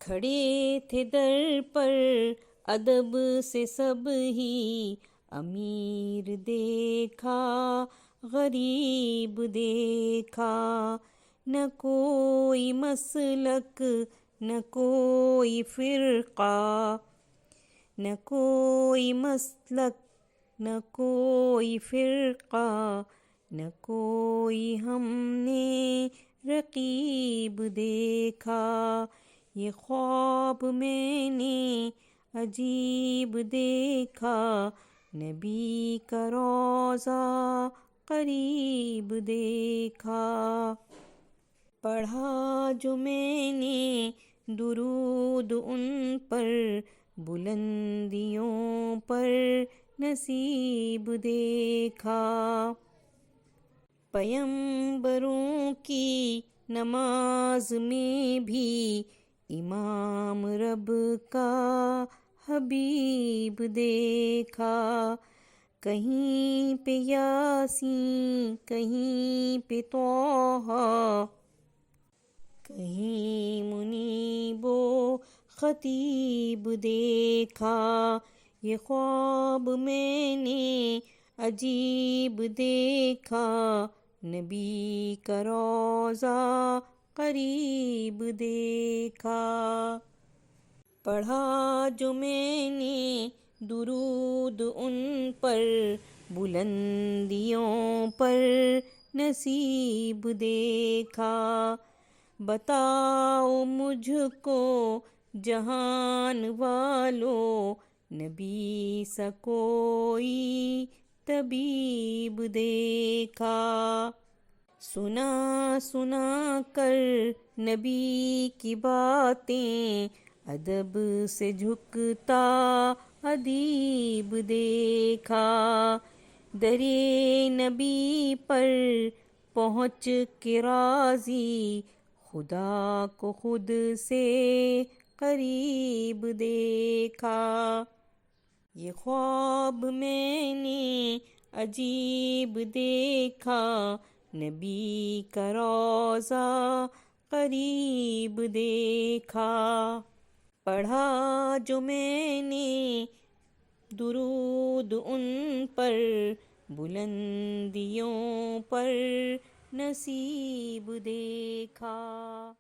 کھڑے تھے در پر ادب سے سب ہی، امیر دیکھا غریب دیکھا، نہ کوئی مسلک نہ کوئی فرقہ، نہ کوئی مسلک نہ کوئی فرقہ، نہ کوئی ہم نے رقیب دیکھا۔ یہ خواب میں نے عجیب دیکھا، نبی کا روضہ قریب دیکھا۔ پڑھا جو میں نے درود ان پر، بلندیوں پر نصیب دیکھا۔ پیمبروں کی نماز میں بھی امام رب کا حبیب دیکھا۔ کہیں پہ یاسین کہیں پہ طٰہٰ، کہیں منیب و خطیب دیکھا۔ یہ خواب میں نے عجیب دیکھا، نبی کا روضہ قریب دیکھا۔ پڑھا جو میں نے درود ان پر، بلندیوں پر نصیب دیکھا۔ بتاؤ مجھ کو جہان والو، نبی سا کوئی طبیب دیکھا۔ سنا سنا کر نبی کی باتیں، ادب سے جھکتا ادیب دیکھا۔ درِ نبی پر پہنچ کے راضی، خدا کو خود سے قریب دیکھا۔ یہ خواب میں نے عجیب دیکھا، نبی کا روضہ قریب دیکھا۔ پڑھا جو میں نے درود ان پر، بلندیوں پر نصیب دیکھا۔